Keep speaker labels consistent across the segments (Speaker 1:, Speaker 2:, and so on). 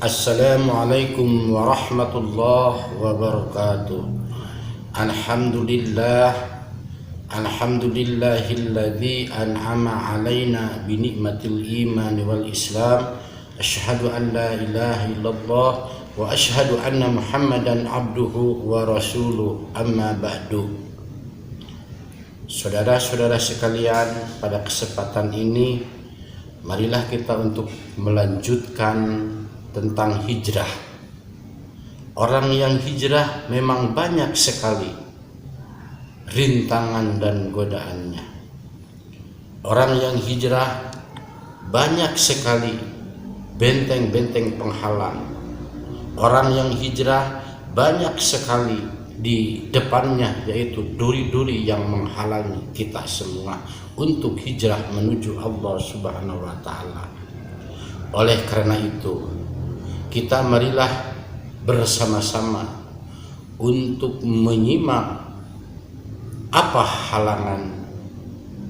Speaker 1: Assalamualaikum warahmatullahi wabarakatuh. Alhamdulillahilladzi an'ama alaina bi ni'matil iman wal islam. Asyhadu an la ilaha illallah wa asyhadu anna Muhammadan abduhu wa rasuluh. Amma ba'du. Saudara-saudara sekalian, pada kesempatan ini marilah kita untuk melanjutkan tentang hijrah. Orang yang hijrah memang banyak sekali rintangan dan godaannya. Orang yang hijrah banyak sekali benteng-benteng penghalang. Orang yang hijrah banyak sekali di depannya, yaitu duri-duri yang menghalangi kita semua untuk hijrah menuju Allah Subhanahu wa Ta'ala. Oleh karena itu, kita marilah bersama-sama untuk menyimak apa halangan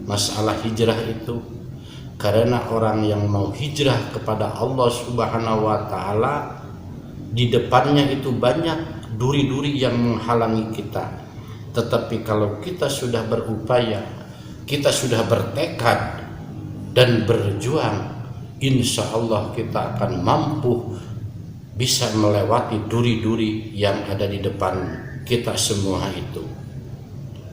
Speaker 1: masalah hijrah itu, karena orang yang mau hijrah kepada Allah Subhanahu wa Ta'ala, di depannya itu banyak duri-duri yang menghalangi kita. Tetapi kalau kita sudah berupaya, kita sudah bertekad dan berjuang, insya Allah kita akan mampu bisa melewati duri-duri yang ada di depan kita semua itu.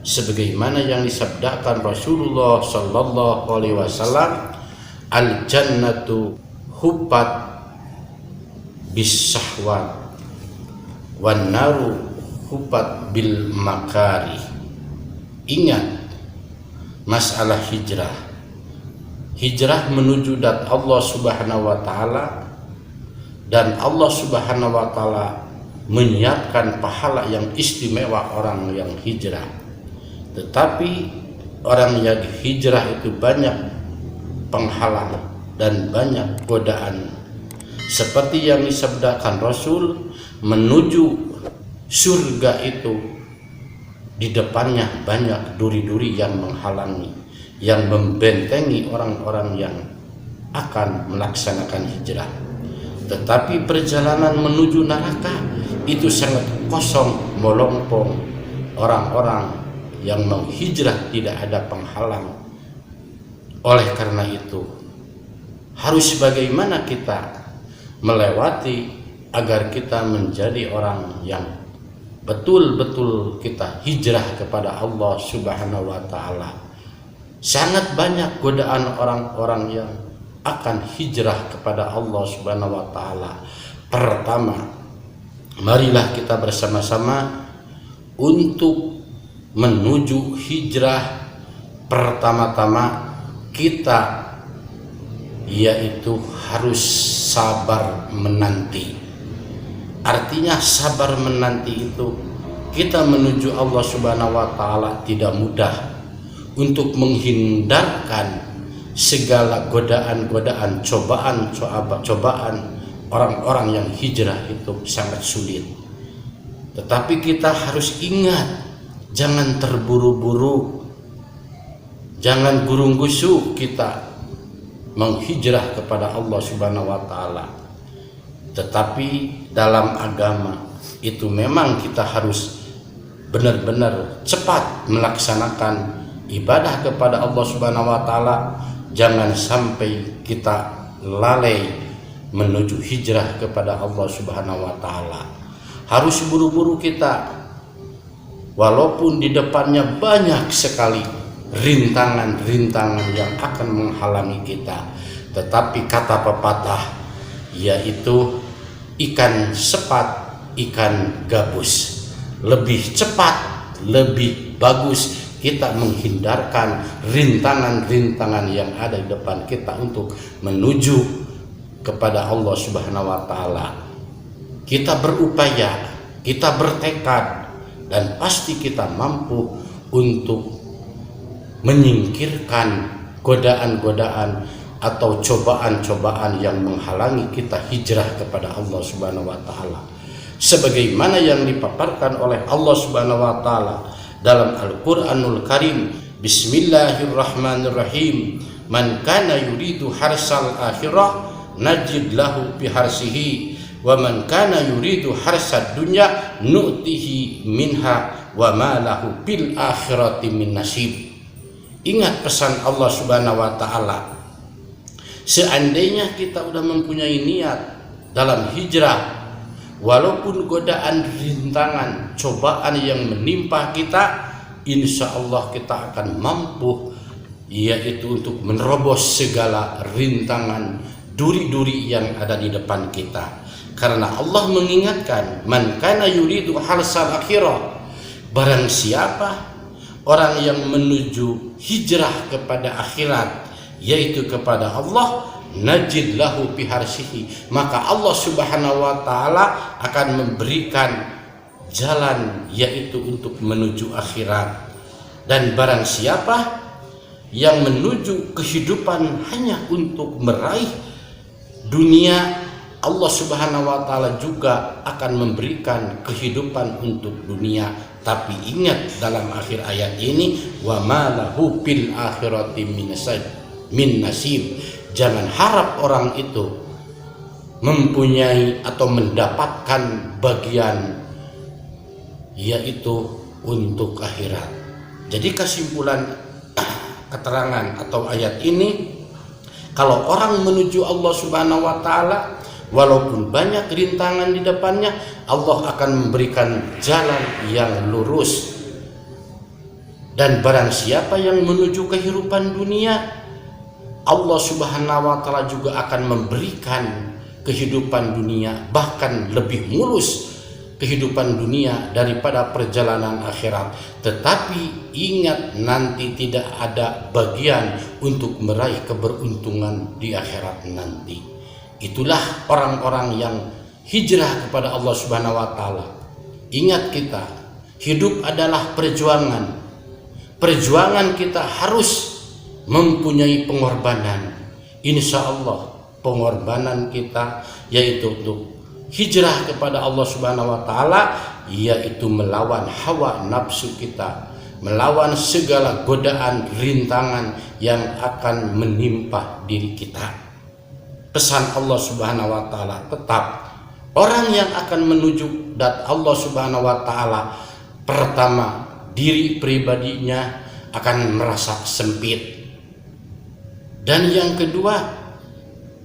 Speaker 1: Sebagaimana yang disabdakan Rasulullah sallallahu alaihi wasallam, al jannatu hubbat bis syahwat wan naru hubbat bil makari. Ingat masalah hijrah. Hijrah menuju dat Allah Subhanahu wa Ta'ala, dan Allah Subhanahu wa Ta'ala menyiapkan pahala yang istimewa orang yang hijrah. Tetapi orang yang hijrah itu banyak penghalang dan banyak godaan. Seperti yang disabdakan Rasul, menuju surga itu di depannya banyak duri-duri yang menghalangi, yang membentengi orang-orang yang akan melaksanakan hijrah. Tetapi perjalanan menuju neraka itu sangat kosong, melompong. Orang-orang yang mau hijrah tidak ada penghalang. Oleh karena itu, harus bagaimana kita melewati agar kita menjadi orang yang betul-betul kita hijrah kepada Allah Subhanahu wa Ta'ala. Sangat banyak godaan orang-orang yang akan hijrah kepada Allah Subhanahu wa Ta'ala. Pertama, marilah kita bersama-sama untuk menuju hijrah. Pertama-tama kita yaitu harus sabar menanti. Artinya sabar menanti itu, kita menuju Allah Subhanahu wa Ta'ala tidak mudah. Untuk menghindarkan segala godaan-godaan, cobaan orang-orang yang hijrah itu sangat sulit. Tetapi kita harus ingat, jangan terburu-buru, jangan gurung-gusu kita menghijrah kepada Allah Subhanahu wa Ta'ala. Tetapi dalam agama itu memang kita harus benar-benar cepat melaksanakan ibadah kepada Allah Subhanahu wa Ta'ala. Jangan sampai kita lalai menuju hijrah kepada Allah Subhanahu wa Ta'ala. Harus buru-buru kita, walaupun di depannya banyak sekali rintangan-rintangan yang akan menghalangi kita. Tetapi kata pepatah, yaitu ikan sepat, ikan gabus. Lebih cepat, lebih bagus kita menghindarkan rintangan-rintangan yang ada di depan kita untuk menuju kepada Allah Subhanahu wa Ta'ala. Kita berupaya, kita bertekad, dan pasti kita mampu untuk menyingkirkan godaan-godaan atau cobaan-cobaan yang menghalangi kita hijrah kepada Allah Subhanahu wa Ta'ala. Sebagaimana yang dipaparkan oleh Allah Subhanahu wa Ta'ala dalam Al-Quranul Karim, Bismillahirrahmanirrahim, man kana yuridu harsal akhirah najid lahu biharsihi wa man kana yuridu harsad dunya nu'tihi minha wa ma lahu bil akhirati min nasib. Ingat pesan Allah Subhanahu wa taala. Seandainya kita sudah mempunyai niat dalam hijrah, walaupun godaan, rintangan, cobaan yang menimpa kita, insya Allah kita akan mampu, yaitu untuk menerobos segala rintangan, duri-duri yang ada di depan kita. Karena Allah mengingatkan, man kana yuridu harsal akhirah, barang siapa orang yang menuju hijrah kepada akhirat, yaitu kepada Allah, najid lahu biharsihi, maka Allah Subhanahu wa taala akan memberikan jalan, yaitu untuk menuju akhirat. Dan barang siapa yang menuju kehidupan hanya untuk meraih dunia, Allah Subhanahu wa taala juga akan memberikan kehidupan untuk dunia. Tapi ingat dalam akhir ayat ini, wa ma lahu bil akhirati min nasib. Jangan harap orang itu mempunyai atau mendapatkan bagian, yaitu untuk akhirat. Jadi kesimpulan keterangan atau ayat ini, kalau orang menuju Allah Subhanahu wa taala, walaupun banyak rintangan di depannya, Allah akan memberikan jalan yang lurus. Dan barang siapa yang menuju kehidupan dunia, Allah Subhanahu wa taala juga akan memberikan kehidupan dunia, bahkan lebih mulus kehidupan dunia daripada perjalanan akhirat. Tetapi ingat, nanti tidak ada bagian untuk meraih keberuntungan di akhirat nanti. Itulah orang-orang yang hijrah kepada Allah Subhanahu wa taala. Ingat, kita hidup adalah perjuangan. Perjuangan kita harus mempunyai pengorbanan. Insya Allah pengorbanan kita yaitu untuk hijrah kepada Allah Subhanahu wa taala, yaitu melawan hawa nafsu kita, melawan segala godaan, rintangan yang akan menimpa diri kita. Pesan Allah Subhanahu wa taala tetap, orang yang akan menuju dat Allah Subhanahu wa taala, pertama diri pribadinya akan merasa sempit. Dan yang kedua,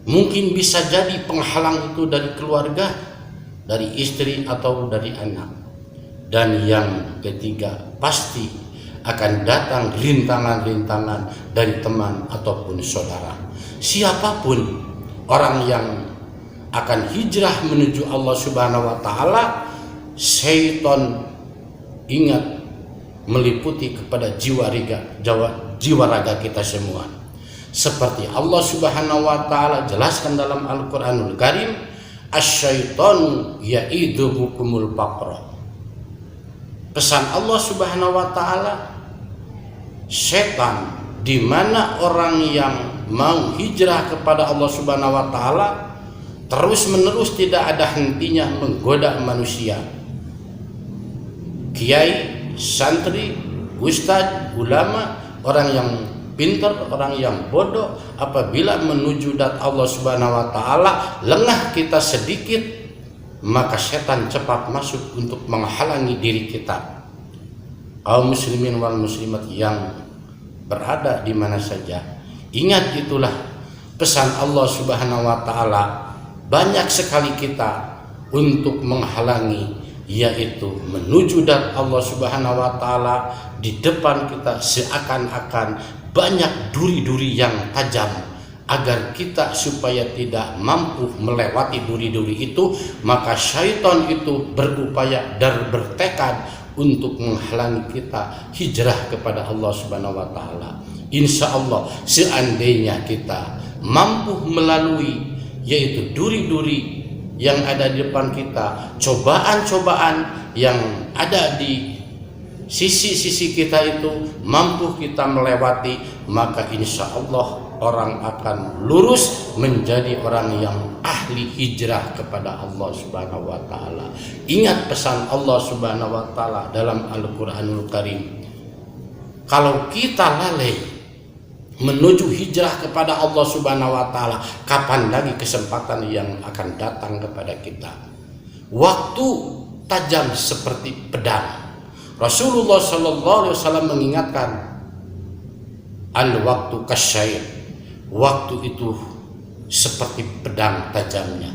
Speaker 1: mungkin bisa jadi penghalang itu dari keluarga, dari istri atau dari anak. Dan yang ketiga, pasti akan datang rintangan-rintangan dari teman ataupun saudara. Siapapun orang yang akan hijrah menuju Allah Subhanahu wa taala, syaitan ingat meliputi kepada jiwa raga kita semua. Seperti Allah Subhanahu wa taala jelaskan dalam Al-Qur'anul Karim, asyaitonu ya'idukumul faqra. Pesan Allah Subhanahu wa taala, setan, di mana orang yang mau hijrah kepada Allah Subhanahu wa taala terus-menerus tidak ada hentinya menggoda manusia. Kiai, santri, ustadz, ulama, orang yang pintar, orang yang bodoh, apabila menuju dat Allah Subhanahu wa taala, lengah kita sedikit, maka setan cepat masuk untuk menghalangi diri kita. Kaum muslimin wal muslimat yang berada di mana saja, ingat, itulah pesan Allah Subhanahu wa taala. Banyak sekali kita untuk menghalangi, yaitu menuju dat Allah Subhanahu wa taala. Di depan kita seakan-akan banyak duri-duri yang tajam. Agar kita supaya tidak mampu melewati duri-duri itu, maka syaitan itu berupaya dan bertekad untuk menghalangi kita hijrah kepada Allah Subhanahu wa taala. Insya Allah, seandainya kita mampu melalui, yaitu duri-duri yang ada di depan kita, cobaan-cobaan yang ada di sisi-sisi kita itu mampu kita melewati, maka insya Allah orang akan lurus menjadi orang yang ahli hijrah kepada Allah Subhanahu wa taala. Ingat pesan Allah Subhanahu wa taala dalam Al-Qur'anul Karim. Kalau kita lalai menuju hijrah kepada Allah Subhanahu wa taala, kapan lagi kesempatan yang akan datang kepada kita? Waktu tajam seperti pedang. Rasulullah sallallahu alaihi wasallam mengingatkan, al-waktu kasyair. Waktu itu seperti pedang tajamnya.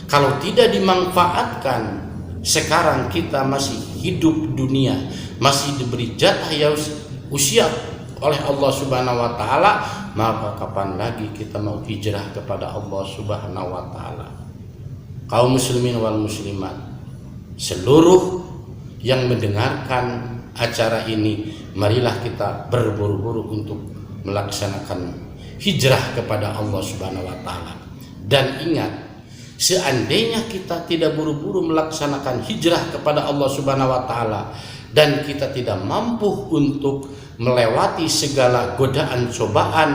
Speaker 1: Kalau tidak dimanfaatkan, sekarang kita masih hidup dunia, masih diberi jatah usia oleh Allah Subhanahu wa taala, maka kapan lagi kita mau hijrah kepada Allah Subhanahu wa taala? Kaum muslimin wal muslimat, seluruh yang mendengarkan acara ini, marilah kita berburu-buru untuk melaksanakan hijrah kepada Allah Subhanahu wa taala. Dan ingat, seandainya kita tidak buru-buru melaksanakan hijrah kepada Allah Subhanahu wa taala dan kita tidak mampu untuk melewati segala godaan cobaan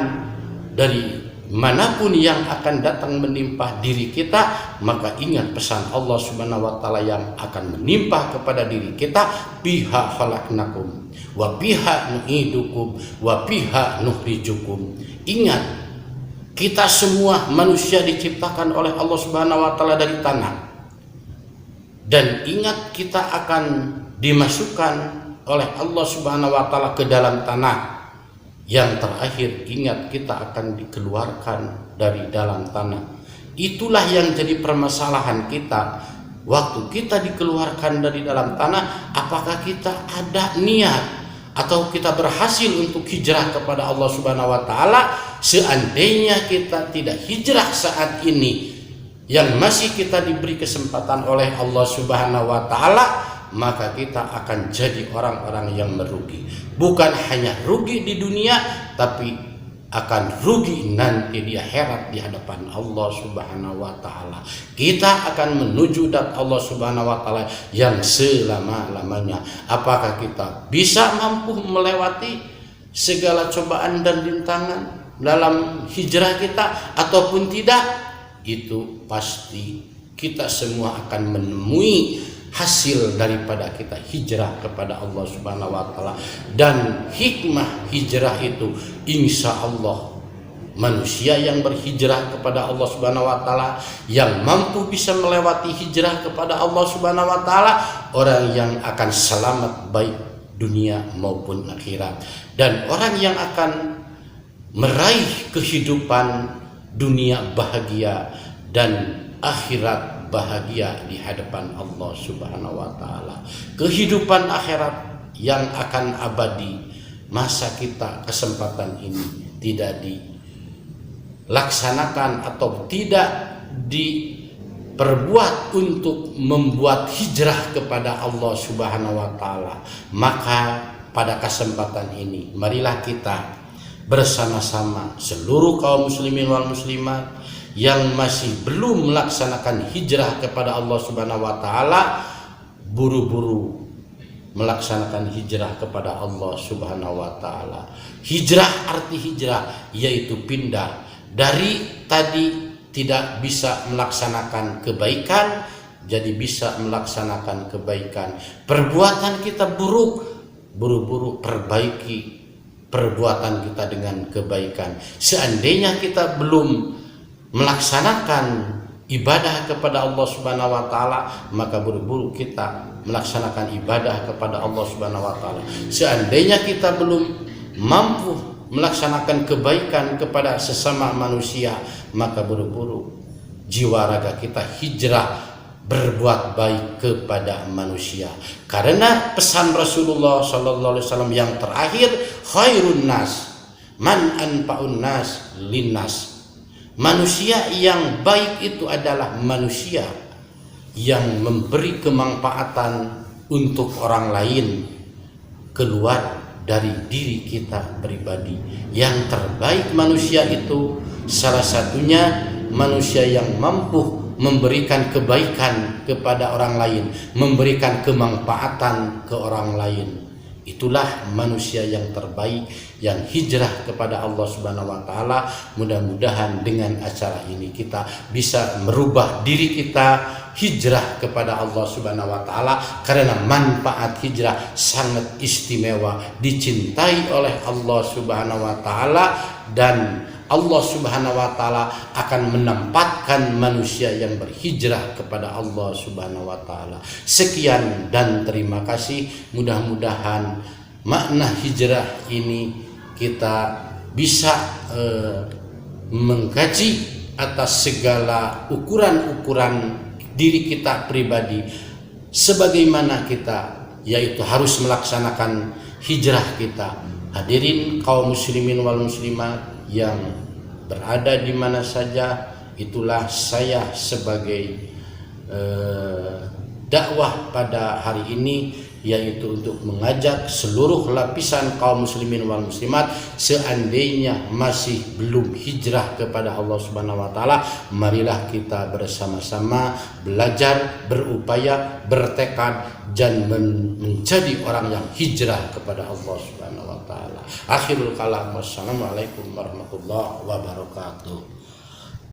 Speaker 1: dari manapun yang akan datang menimpa diri kita, maka ingat pesan Allah Subhanahu wa taala yang akan menimpa kepada diri kita, biha khalaqnakum wa biha nu'idukum wa biha nukhrijukum. Ingat, kita semua manusia diciptakan oleh Allah Subhanahu wa taala dari tanah. Dan ingat, kita akan dimasukkan oleh Allah Subhanahu wa taala ke dalam tanah. Yang terakhir, ingat, kita akan dikeluarkan dari dalam tanah. Itulah yang jadi permasalahan kita. Waktu kita dikeluarkan dari dalam tanah, apakah kita ada niat atau kita berhasil untuk hijrah kepada Allah Subhanahu wa taala? Seandainya kita tidak hijrah saat ini, yang masih kita diberi kesempatan oleh Allah Subhanahu wa taala, maka kita akan jadi orang-orang yang merugi. Bukan hanya rugi di dunia, tapi akan rugi nanti di akhirat di hadapan Allah Subhanahu wa taala. Kita akan menuju dat Allah Subhanahu wa taala yang selama-lamanya. Apakah kita bisa mampu melewati segala cobaan dan rintangan dalam hijrah kita ataupun tidak? Itu pasti kita semua akan menemui hasil daripada kita hijrah kepada Allah Subhanahu wa taala. Dan hikmah hijrah itu, insya Allah manusia yang berhijrah kepada Allah Subhanahu wa taala, yang mampu bisa melewati hijrah kepada Allah Subhanahu wa taala, orang yang akan selamat baik dunia maupun akhirat, dan orang yang akan meraih kehidupan dunia bahagia dan akhirat bahagia di hadapan Allah Subhanahu wa taala. Kehidupan akhirat yang akan abadi. Masa kita kesempatan ini tidak dilaksanakan atau tidak diperbuat untuk membuat hijrah kepada Allah Subhanahu wa taala, maka pada kesempatan ini marilah kita bersama-sama seluruh kaum muslimin wal muslimat yang masih belum melaksanakan hijrah kepada Allah Subhanahu wa taala, buru-buru melaksanakan hijrah kepada Allah Subhanahu wa taala. Hijrah, arti hijrah yaitu pindah dari tadi tidak bisa melaksanakan kebaikan jadi bisa melaksanakan kebaikan. Perbuatan kita buruk, buru-buru perbaiki perbuatan kita dengan kebaikan. Seandainya kita belum melaksanakan ibadah kepada Allah Subhanahu wa taala, maka buru-buru kita melaksanakan ibadah kepada Allah Subhanahu wa taala. Seandainya kita belum mampu melaksanakan kebaikan kepada sesama manusia, maka buru-buru jiwa raga kita hijrah berbuat baik kepada manusia. Karena pesan Rasulullah sallallahu alaihi wasallam yang terakhir, khairun nas man anfa'un nas linnas. Manusia yang baik itu adalah manusia yang memberi kemanfaatan untuk orang lain keluar dari diri kita pribadi. Yang terbaik manusia itu salah satunya manusia yang mampu memberikan kebaikan kepada orang lain, memberikan kemanfaatan ke orang lain. Itulah manusia yang terbaik yang hijrah kepada Allah Subhanahu wa taala. Mudah-mudahan dengan acara ini kita bisa merubah diri kita hijrah kepada Allah Subhanahu wa taala, karena manfaat hijrah sangat istimewa, dicintai oleh Allah Subhanahu wa taala, dan Allah Subhanahu wa taala akan menempatkan manusia yang berhijrah kepada Allah Subhanahu wa taala. Sekian dan terima kasih. Mudah-mudahan makna hijrah ini kita bisa mengkaji atas segala ukuran-ukuran diri kita pribadi, sebagaimana kita yaitu harus melaksanakan hijrah kita. Hadirin kaum muslimin wal muslimat yang berada di mana saja, itulah saya sebagai dakwah pada hari ini, yaitu untuk mengajak seluruh lapisan kaum muslimin wal muslimat, seandainya masih belum hijrah kepada Allah Subhanahu wa taala, marilah kita bersama-sama belajar, berupaya, bertekad dan menjadi orang yang hijrah kepada Allah Subhanahu wa taala. Akhirul kalam, wassalamualaikum warahmatullahi wabarakatuh.